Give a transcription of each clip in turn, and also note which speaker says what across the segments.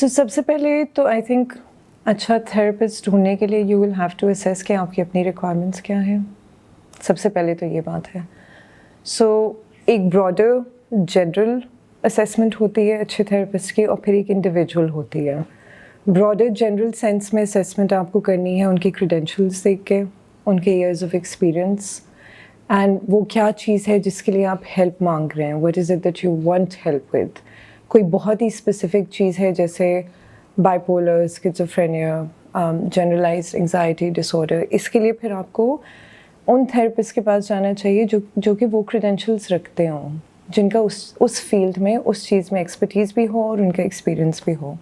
Speaker 1: सबसे पहले तो आई थिंक अच्छा थेरेपिस्ट ढूंढने के लिए you will have to assess कि आपकी अपनी रिक्वायरमेंट्स क्या हैं। सबसे पहले तो ये बात है। एक ब्रॉडर जनरल असेसमेंट होती है अच्छे थेरेपिस्ट की, और फिर एक इंडिविजुअल होती है। ब्रॉडर जनरल सेंस में असेसमेंट आपको करनी है उनकी क्रेडेंशियल्स देख के, उनके ईयर्स ऑफ एक्सपीरियंस, एंड वो क्या चीज़ है जिसके लिए आप हेल्प मांग रहे हैं, what is it that you want help with. कोई बहुत ही स्पेसिफिक चीज़ है जैसे bipolar, schizophrenia, generalised anxiety disorder, इसके लिए फिर आपको उन थेरेपिस्ट के पास जाना चाहिए जो कि वो क्रेडेंशियल्स रखते हों, जिनका उस फील्ड में, उस चीज़ में एक्सपर्टीज़ भी हो और उनका एक्सपीरियंस भी हो।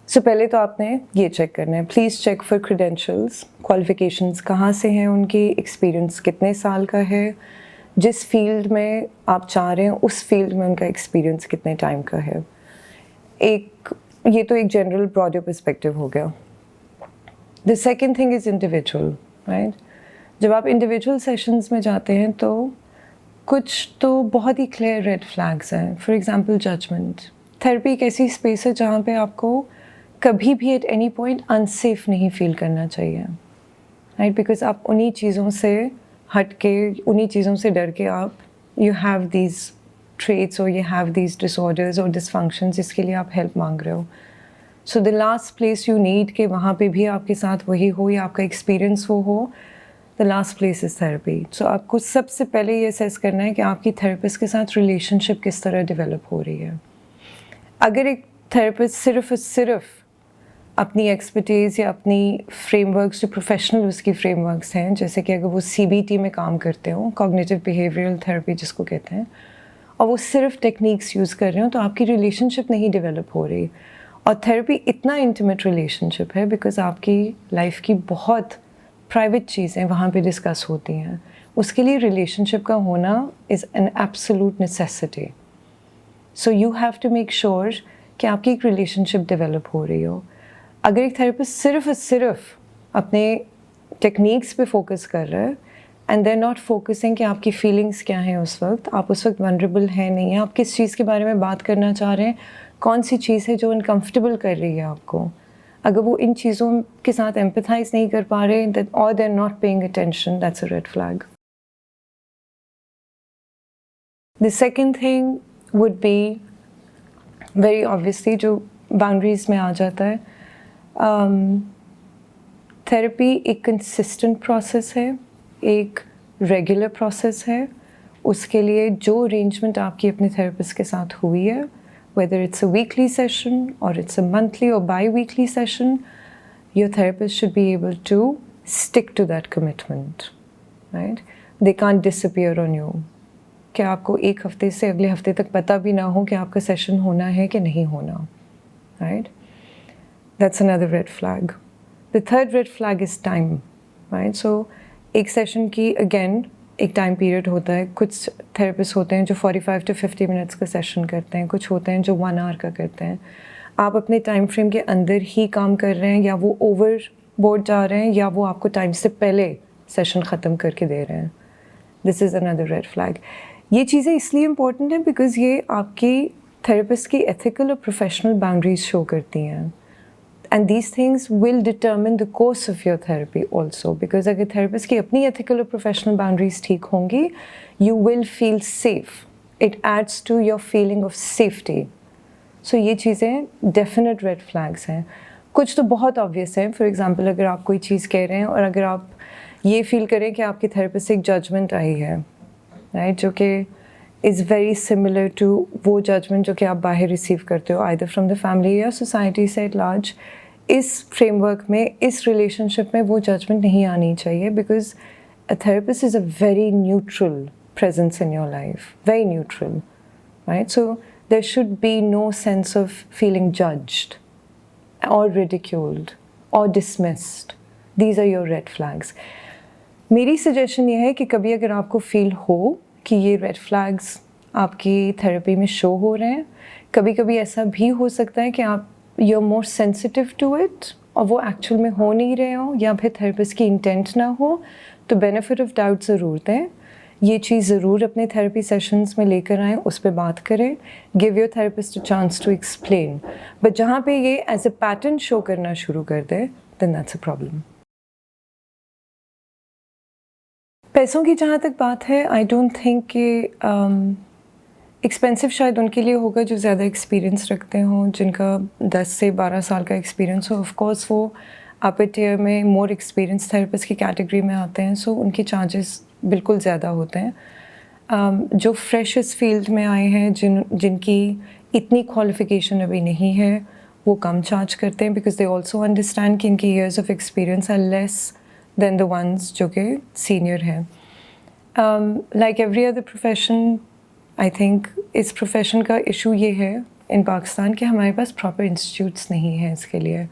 Speaker 1: पहले तो आपने ये चेक करना है, please check for credentials, qualifications कहाँ से हैं उनकी, एक्सपीरियंस कितने साल का है, जिस फील्ड में आप चाह रहे हैं उस फील्ड में उनका एक्सपीरियंस कितने टाइम का है। ये तो एक जनरल ब्रॉडर पर्सपेक्टिव हो गया। The second thing is individual, right. जब आप इंडिविजुअल सेशंस में जाते हैं तो कुछ तो बहुत ही क्लियर रेड फ्लैग्स हैं। For example judgement. थेरेपी एक ऐसी स्पेस है जहाँ पे आपको कभी भी एट एनी पॉइंट अनसेफ नहीं फील करना चाहिए, राइट, बिकॉज आप उन्हीं चीज़ों से हट के, उन्हीं चीज़ों से डर के आप यू हैव दीज ट्रेट्स और यू हैव दीज डिसऑर्डर्स और डिसफंक्शंस जिसके लिए आप हेल्प मांग रहे हो। So the last place you need कि वहाँ पे भी आपके साथ वही हो या आपका एक्सपीरियंस वो हो, the last place is therapy. So आपको सबसे पहले ये असेस करना है कि आपकी थेरेपिस्ट के साथ रिलेशनशिप किस तरह डेवलप हो रही है। अगर एक थेरेपिस्ट सिर्फ अपनी एक्सपर्टीज़ या अपनी फ्रेमवर्क्स, जो प्रोफेशनल उसकी फ्रेमवर्क्स हैं, जैसे कि अगर वो CBT में काम करते हो, कॉग्निटिव बिहेवियरल थेरेपी जिसको कहते हैं, और वो सिर्फ टेक्निक्स यूज़ कर रहे हो, तो आपकी रिलेशनशिप नहीं डेवलप हो रही। और थेरेपी इतना इंटीमेट रिलेशनशिप है बिकॉज आपकी लाइफ की बहुत प्राइवेट चीज़ें वहाँ पे डिस्कस होती हैं। उसके लिए रिलेशनशिप का होना is an absolute necessity. So you have to make sure कि आपकी एक रिलेशनशिप डेवलप हो रही हो। अगर एक थेरेपिस्ट सिर्फ अपने टेक्निक्स पे फोकस कर रहा है एंड देर नॉट फोकसिंग कि आपकी फीलिंग्स क्या हैं उस वक्त, आप उस वक्त वनरेबल हैं नहीं है, आप किस चीज़ के बारे में बात करना चाह रहे हैं, कौन सी चीज़ है जो अनकम्फर्टेबल कर रही है आपको, अगर वो इन चीज़ों के साथ एम्पथाइज नहीं कर पा रहे और they are not paying attention, that's a red flag. The second thing would be very obviously जो बाउंड्रीज में आ जाता है, थेरेपी एक कंसिस्टेंट प्रोसेस है, एक रेगुलर प्रोसेस है। उसके लिए जो अरेंजमेंट आपकी अपने थेरेपिस्ट के साथ हुई है, whether it's a weekly session or it's a monthly or bi-weekly session, your therapist should be able to stick to that commitment, right? They can't disappear on you. कि आपको एक हफ्ते से अगले हफ्ते तक पता भी ना हो कि आपका सेशन होना है कि नहीं होना, right? That's another red flag. The third red flag is time, right? So एक सेशन की again एक टाइम पीरियड होता है। कुछ थेरेपिस्ट होते हैं जो 45 to 50 मिनट्स का सेशन करते हैं, कुछ होते हैं जो 1 आवर का करते हैं। आप अपने टाइम फ्रेम के अंदर ही काम कर रहे हैं, या वो ओवर बोर्ड जा रहे हैं, या वो आपको टाइम से पहले सेशन ख़त्म करके दे रहे हैं। This is another red flag. ये चीज़ें इसलिए इम्पोर्टेंट हैं बिकॉज़ ये आपकी थेरेपिस्ट की एथिकल और प्रोफेशनल बाउंड्रीज शो करती हैं। And these things will determine the course of your therapy also, because अगर therapist की अपनी ethical और professional boundaries ठीक होंगी, you will feel safe. It adds to your feeling of safety. So ये चीज़ें definite red flags हैं। कुछ तो बहुत obvious हैं। For example, अगर आप कोई चीज़ कह रहे हैं और अगर आप ये feel करें कि आपकी therapist से एक judgment आई है, right, जो कि is very similar to वो judgment जो कि आप बाहर receive करते हो, either from the family या society से at large, इस फ्रेमवर्क में, इस रिलेशनशिप में वो जजमेंट नहीं आनी चाहिए, because a therapist is a very neutral presence in your life, very neutral, right? So there should be no sense of feeling judged और रिडिक्यूल्ड और dismissed. These are your red flags. मेरी suggestion ये है कि कभी अगर आपको feel हो कि ये रेड फ्लैग्स आपकी थेरेपी में शो हो रहे हैं, कभी कभी ऐसा भी हो सकता है कि आप you are more sensitive to it और वो एक्चुअल में हो नहीं रहे हो, या फिर थेरेपिस्ट की इंटेंट ना हो, तो बेनिफिट ऑफ डाउट ज़रूर दें ये चीज़ ज़रूर अपने थेरेपी सेशंस में लेकर आएँ, उस पे बात करें, give your therapist a chance to explain. But जहाँ पे ये एज अ पैटर्न शो करना शुरू कर दे, देन दैट्स अ प्रॉब्लम। पैसों की जहाँ तक बात है, आई डोंट थिंक कि एक्सपेंसिव शायद उनके लिए होगा जो ज़्यादा एक्सपीरियंस रखते हों, जिनका 10 से 12 साल का एक्सपीरियंस हो। ऑफ कोर्स वो अपर टियर में मोर एक्सपीरियंस थेरेपिस्ट की कैटेगरी में आते हैं, सो उनके चार्जेस बिल्कुल ज़्यादा होते हैं। जो फ्रेश इस फील्ड में आए हैं, जिनकी इतनी क्वालिफ़िकेशन अभी नहीं है, वो कम चार्ज करते हैं बिकॉज दे ऑल्सो अंडरस्टैंड कि इनकी years of experience are less than the ones जो कि सीनियर हैं। Like every other profession, I think इस प्रोफेशन का इशू ये है इन पाकिस्तान कि हमारे पास प्रॉपर इंस्टीट्यूट्स नहीं हैं इसके लिए।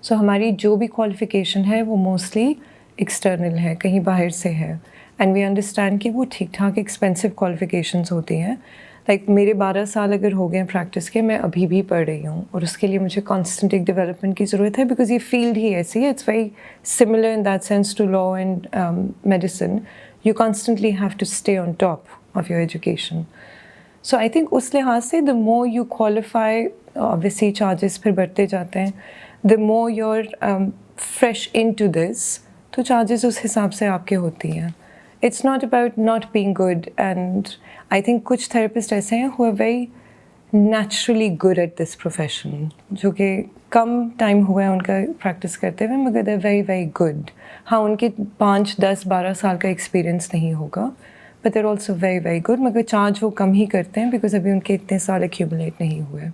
Speaker 1: सो हमारी जो भी क्वालिफ़िकेशन है वो मोस्टली एक्सटर्नल है, कहीं बाहर से है, एंड वी अंडरस्टैंड कि वो ठीक ठाक एक्सपेंसिव क्वालिफ़िकेशंस होती हैं। लाइक मेरे 12 साल अगर हो गए प्रैक्टिस के, मैं अभी भी पढ़ रही हूँ और उसके लिए मुझे कॉन्स्टेंट एक डेवलपमेंट की ज़रूरत है बिकॉज ये फील्ड ही ऐसी है। It's very similar in that sense to law and medicine. You constantly have to stay on top of your education. So I think उस लिहाज से the more you qualify, obviously charges फिर बढ़ते जाते हैं। The more your fresh into this, तो charges उस हिसाब से आपके होती हैं। It's not about not being good, and I think कुछ थेरेपिस्ट ऐसे हैं who are very naturally good at this profession, जो कि कम टाइम हुआ है उनका प्रैक्टिस करते हुए, मगर they are very very good. हाँ, उनके 5, 10, 12 साल का एक्सपीरियंस नहीं होगा, but there also very very good, मगर चार्ज वो कम ही करते हैं बिकॉज अभी उनके इतने साल एक्यूमुलेट नहीं हुए।